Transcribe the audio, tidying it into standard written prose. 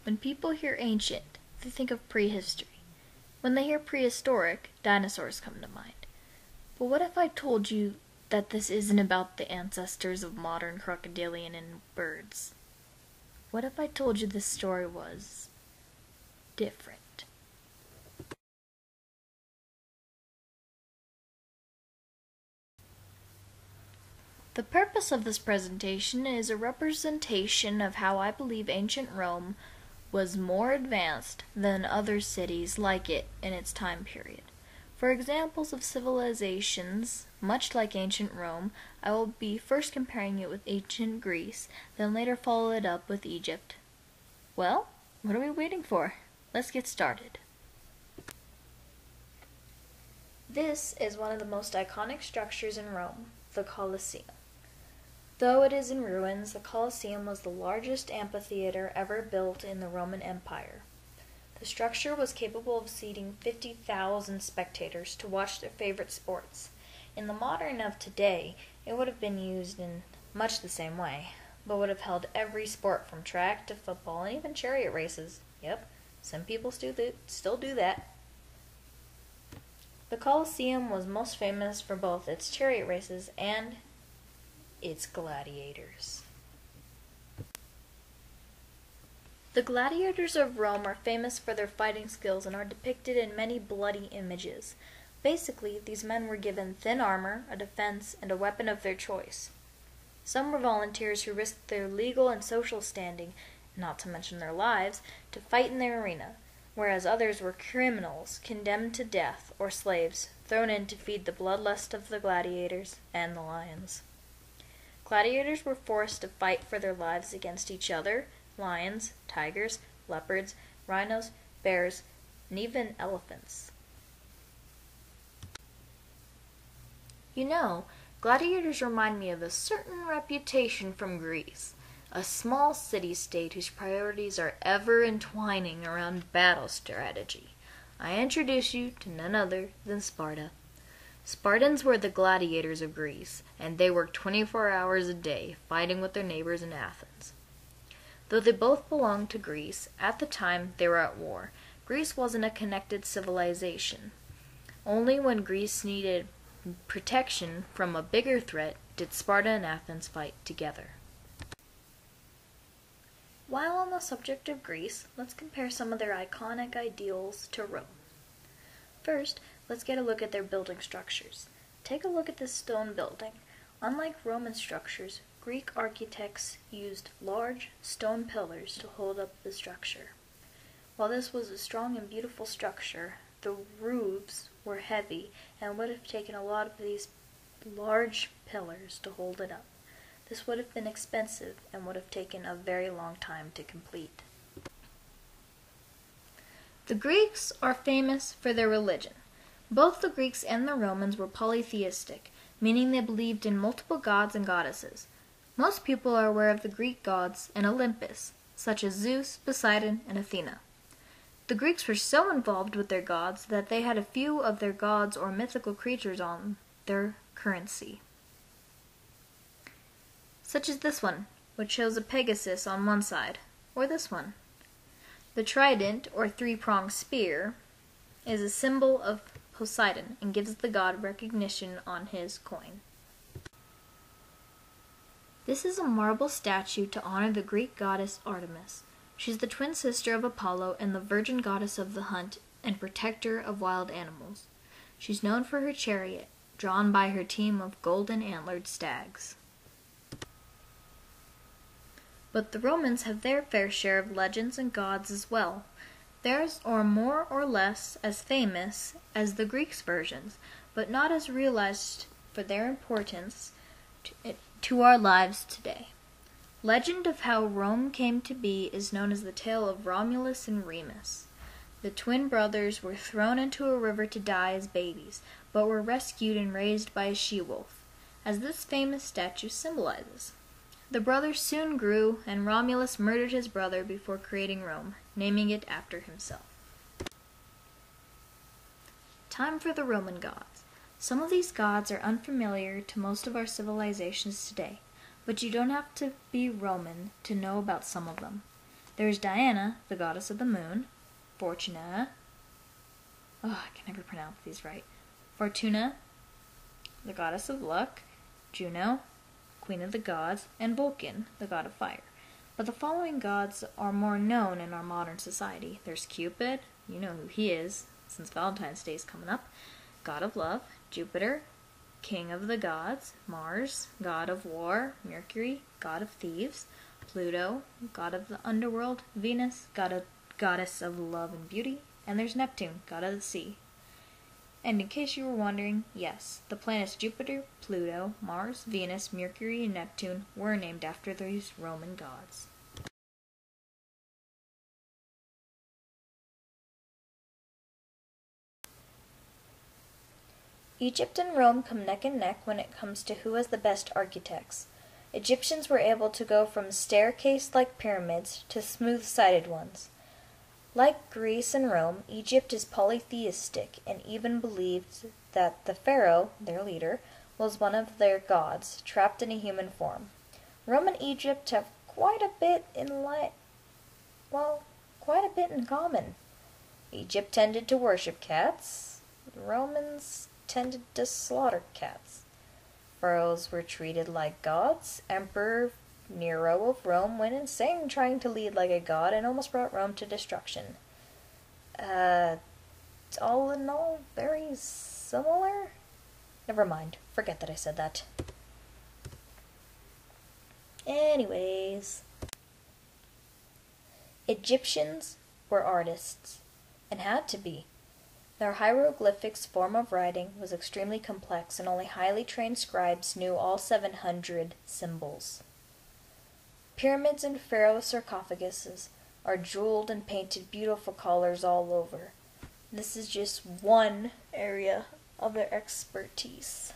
When people hear ancient, they think of prehistory. When they hear prehistoric, dinosaurs come to mind. But what if I told you that this isn't about the ancestors of modern crocodilian and birds? What if I told you this story was different? The purpose of this presentation is a representation of how I believe ancient Rome was more advanced than other cities like it in its time period. For examples of civilizations, much like ancient Rome, I will be first comparing it with ancient Greece, then later follow it up with Egypt. Well, what are we waiting for? Let's get started. This is one of the most iconic structures in Rome, the Colosseum. Though it is in ruins, the Colosseum was the largest amphitheater ever built in the Roman Empire. The structure was capable of seating 50,000 spectators to watch their favorite sports. In the modern of today, it would have been used in much the same way, but would have held every sport from track to football and even chariot races. Yep, some people still do that. The Colosseum was most famous for both its chariot races and its gladiators. The gladiators of Rome are famous for their fighting skills and are depicted in many bloody images. Basically, these men were given thin armor, a defense, and a weapon of their choice. Some were volunteers who risked their legal and social standing, not to mention their lives, to fight in their arena, whereas others were criminals condemned to death or slaves thrown in to feed the bloodlust of the gladiators and the lions. Gladiators were forced to fight for their lives against each other, lions, tigers, leopards, rhinos, bears, and even elephants. You know, gladiators remind me of a certain reputation from Greece, a small city-state whose priorities are ever entwining around battle strategy. I introduce you to none other than Sparta. Spartans were the gladiators of Greece, and they worked 24 hours a day, fighting with their neighbors in Athens. Though they both belonged to Greece, at the time they were at war. Greece wasn't a connected civilization. Only when Greece needed protection from a bigger threat did Sparta and Athens fight together. While on the subject of Greece, let's compare some of their iconic ideals to Rome. First, let's get a look at their building structures. Take a look at this stone building. Unlike Roman structures, Greek architects used large stone pillars to hold up the structure. While this was a strong and beautiful structure, the roofs were heavy and would have taken a lot of these large pillars to hold it up. This would have been expensive and would have taken a very long time to complete. The Greeks are famous for their religion. Both the Greeks and the Romans were polytheistic, meaning they believed in multiple gods and goddesses. Most people are aware of the Greek gods and Olympus, such as Zeus, Poseidon, and Athena. The Greeks were so involved with their gods that they had a few of their gods or mythical creatures on their currency, such as this one, which shows a Pegasus on one side, or this one. The trident, or three-pronged spear, is a symbol of Poseidon and gives the god recognition on his coin. This is a marble statue to honor the Greek goddess Artemis. She's the twin sister of Apollo and the virgin goddess of the hunt and protector of wild animals. She's known for her chariot, drawn by her team of golden antlered stags. But the Romans have their fair share of legends and gods as well. Theirs are more or less as famous as the Greeks' versions, but not as realized for their importance to our lives today. Legend of how Rome came to be is known as the tale of Romulus and Remus. The twin brothers were thrown into a river to die as babies, but were rescued and raised by a she-wolf, as this famous statue symbolizes. The brothers soon grew, and Romulus murdered his brother before creating Rome, naming it after himself. Time for the Roman gods. Some of these gods are unfamiliar to most of our civilizations today, but you don't have to be Roman to know about some of them. There's Diana, the goddess of the moon, Fortuna, I can never pronounce these right, Fortuna, the goddess of luck, Juno, queen of the gods, and Vulcan, the god of fire. But the following gods are more known in our modern society. There's Cupid, you know who he is, since Valentine's Day is coming up, god of love, Jupiter, king of the gods, Mars, god of war, Mercury, god of thieves, Pluto, god of the underworld, Venus, goddess of love and beauty, and there's Neptune, god of the sea. And in case you were wondering, yes, the planets Jupiter, Pluto, Mars, Venus, Mercury, and Neptune were named after these Roman gods. Egypt and Rome come neck and neck when it comes to who has the best architects. Egyptians were able to go from staircase-like pyramids to smooth-sided ones. Like Greece and Rome, Egypt is polytheistic and even believed that the pharaoh, their leader, was one of their gods, trapped in a human form. Rome and Egypt have quite a bit in common. Egypt tended to worship cats. The Romans tended to slaughter cats. Pharaohs were treated like gods. Emperor Nero of Rome went insane trying to lead like a god and almost brought Rome to destruction. All in all, very similar? Never mind. Forget that I said that. Anyways. Egyptians were artists, and had to be. Their hieroglyphics form of writing was extremely complex, and only highly trained scribes knew all 700 symbols. Pyramids and pharaoh sarcophaguses are jeweled and painted beautiful colors all over. This is just one area of their expertise.